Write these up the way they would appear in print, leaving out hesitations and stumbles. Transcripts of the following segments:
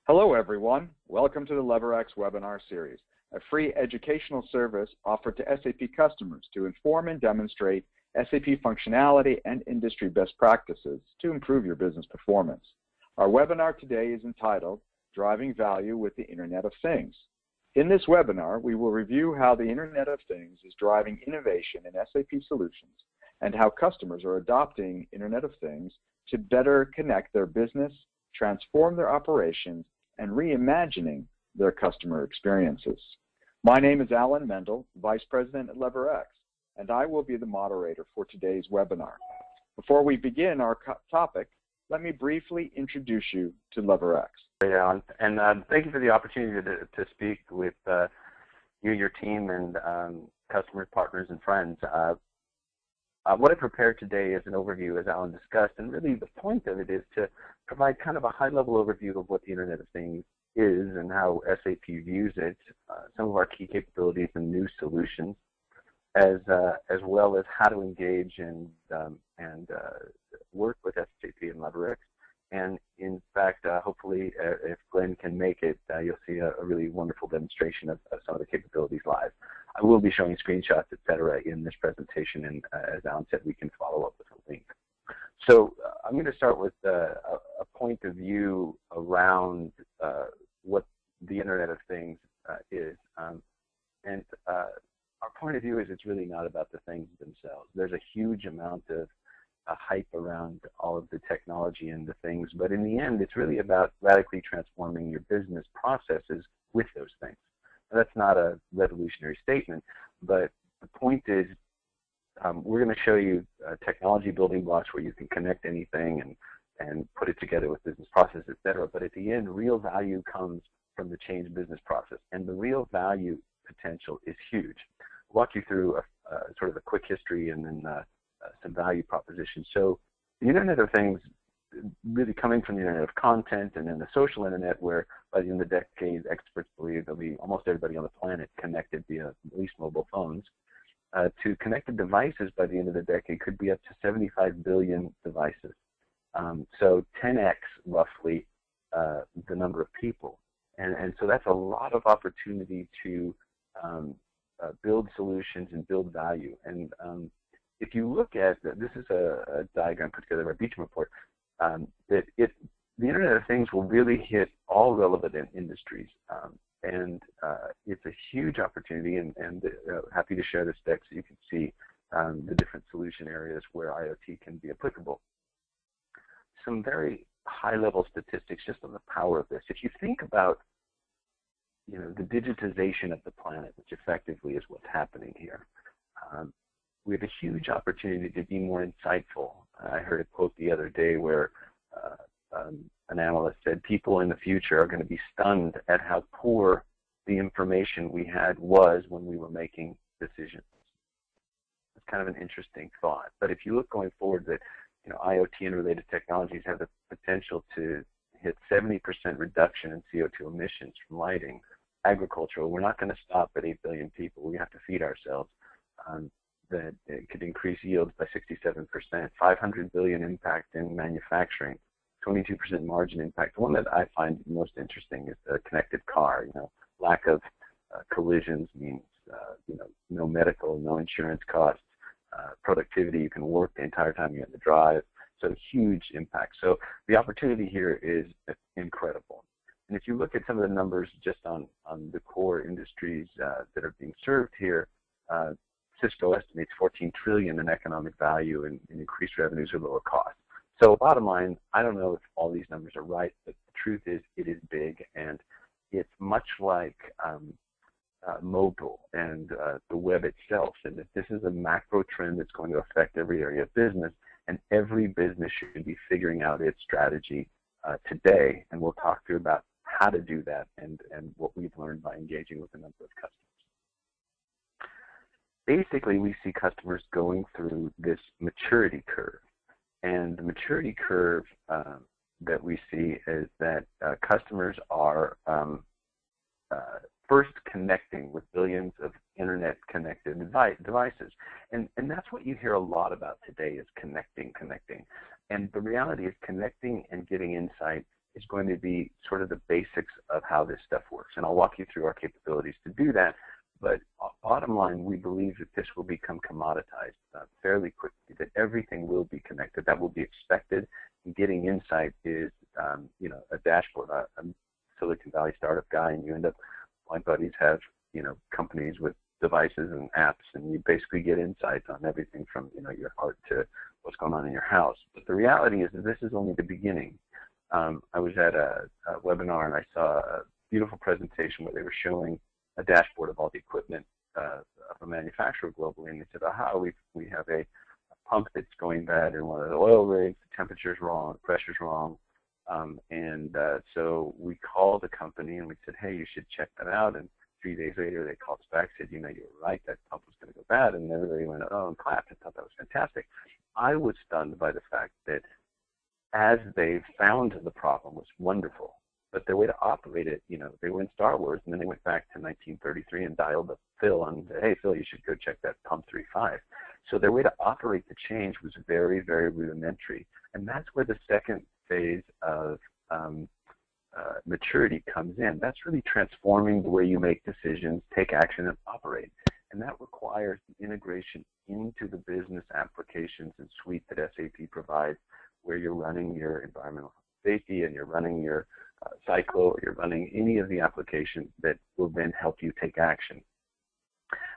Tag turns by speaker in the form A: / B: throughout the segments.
A: Hello everyone, welcome to the LeverX webinar series, a free educational service offered to SAP customers to inform and demonstrate SAP functionality and industry best practices to improve your business performance. Our webinar today is entitled, Driving Value with the Internet of Things. In this webinar, we will review how the Internet of Things is driving innovation in SAP solutions and how customers are adopting Internet of Things to better connect their business, transform their operations, and reimagining their customer experiences. My name is Alan Mendel, Vice President at LeverX, and I will be the moderator for today's webinar. Before we begin our topic, let me briefly introduce you to LeverX.
B: Great, Alan, and thank you for the opportunity to speak with you, your team, and customers, partners, and friends. What I prepared today is an overview, as Alan discussed, and really the point of it is to provide kind of a high-level overview of what the Internet of Things is and how SAP views it, some of our key capabilities and new solutions, as well as how to engage and work with SAP and LeverX. And in fact, hopefully, if Glenn can make it, you'll see a really wonderful demonstration of some of the capabilities live. I will be showing screenshots, etc., in this presentation, and as Alan said, we can follow up with a link. So I'm going to start with a point of view around what the Internet of Things is. Our point of view is it's really not about the things themselves. There's a huge amount of hype around all of the technology and the things, but in the end, it's really about radically transforming your business processes with those things. Now, that's not a revolutionary statement, but the point is we're going to show you technology building blocks where you can connect anything and put it together with business processes, etc. But at the end, real value comes from the change business process, and the real value potential is huge. I'll walk you through sort of a quick history and then some value propositions. So the Internet of Things really coming from the Internet of Content and then the social Internet, where by the end of the decade, experts believe there'll be almost everybody on the planet connected via at least mobile phones, to connected devices by the end of the decade could be up to 75 billion devices. So 10x roughly the number of people. And so that's a lot of opportunity to build solutions and build value. And if you look at, this is a diagram put together by Beecham Report, that the Internet of Things will really hit all relevant industries. And it's a huge opportunity, and happy to share the specs so you can see the different solution areas where IoT can be applicable. Some very high-level statistics just on the power of this. If you think about the digitization of the planet, which effectively is what's happening here, we have a huge opportunity to be more insightful. I heard a quote the other day where an analyst said people in the future are going to be stunned at how poor the information we had was when we were making decisions. It's kind of an interesting thought. But if you look going forward that IoT and related technologies have the potential to hit 70% reduction in CO2 emissions from lighting, agricultural, we're not going to stop at 8 billion people. We have to feed ourselves. That it could increase yields by 67%, 500 billion impact in manufacturing, 22% margin impact. The one that I find most interesting is the connected car. Lack of collisions means no medical, no insurance costs, productivity. You can work the entire time you're in the drive. So huge impact. So the opportunity here is incredible. And if you look at some of the numbers just on the core industries that are being served here, Cisco estimates 14 trillion in economic value and increased revenues or lower costs. So bottom line, I don't know if all these numbers are right, but the truth is it is big, and it's much like mobile and the web itself, and that this is a macro trend that's going to affect every area of business, and every business should be figuring out its strategy today, and we'll talk through about how to do that and what we've learned by engaging with a number of customers. Basically, we see customers going through this maturity curve. And the maturity curve that we see is that customers are first connecting with billions of internet-connected devices. And that's what you hear a lot about today is connecting. And the reality is connecting and getting insight is going to be sort of the basics of how this stuff works. And I'll walk you through our capabilities to do that. But bottom line, we believe that this will become commoditized fairly quickly, that everything will be connected. That will be expected. And getting insight is, a dashboard. I'm a Silicon Valley startup guy, and you end up, my buddies have, companies with devices and apps, and you basically get insights on everything from, your heart to what's going on in your house. But the reality is that this is only the beginning. I was at a webinar, and I saw a beautiful presentation where they were showing a dashboard of all the equipment of a manufacturer globally, and they said, aha, we have a pump that's going bad in one of the oil rigs, the temperature's wrong, the pressure's wrong, so we called the company and we said, hey, you should check that out, and 3 days later they called us back and said, you were right, that pump was going to go bad, and everybody went, oh, and clapped and thought that was fantastic. I was stunned by the fact that as they found the problem was wonderful, but their way to operate it, they were in Star Wars, and then they went back to 1933 and dialed up Phil and said, hey, Phil, you should go check that pump 3.5. So their way to operate the change was very, very rudimentary. And that's where the second phase of maturity comes in. That's really transforming the way you make decisions, take action, and operate. And that requires the integration into the business applications and suite that SAP provides, where you're running your environmental safety and you're running your Cyclo, or you're running any of the applications that will then help you take action.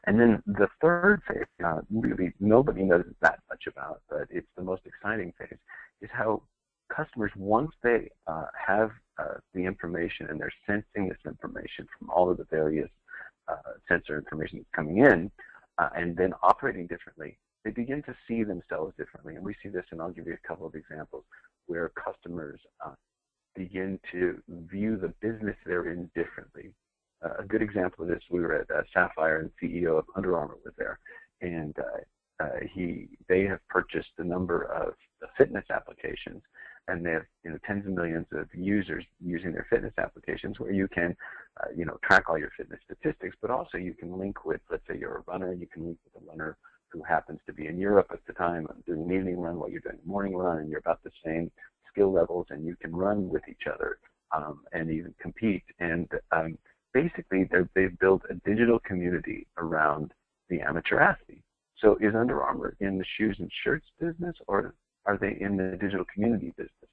B: And then the third phase, really nobody knows that much about, but it's the most exciting phase, is how customers, once they have the information and they're sensing this information from all of the various sensor information that's coming in, and then operating differently, they begin to see themselves differently. And we see this, and I'll give you a couple of examples, where customers begin to view the business they're in differently. A good example of this, we were at Sapphire, and the CEO of Under Armour was there, and they have purchased a number of fitness applications, and they have tens of millions of users using their fitness applications, where you can track all your fitness statistics, but also you can link with, let's say you're a runner, you can link with a runner who happens to be in Europe at the time doing an evening run while you're doing a morning run, and you're about the same skill levels, and you can run with each other and even compete. And basically, they've built a digital community around the amateur athlete. So is Under Armour in the shoes and shirts business, or are they in the digital community business?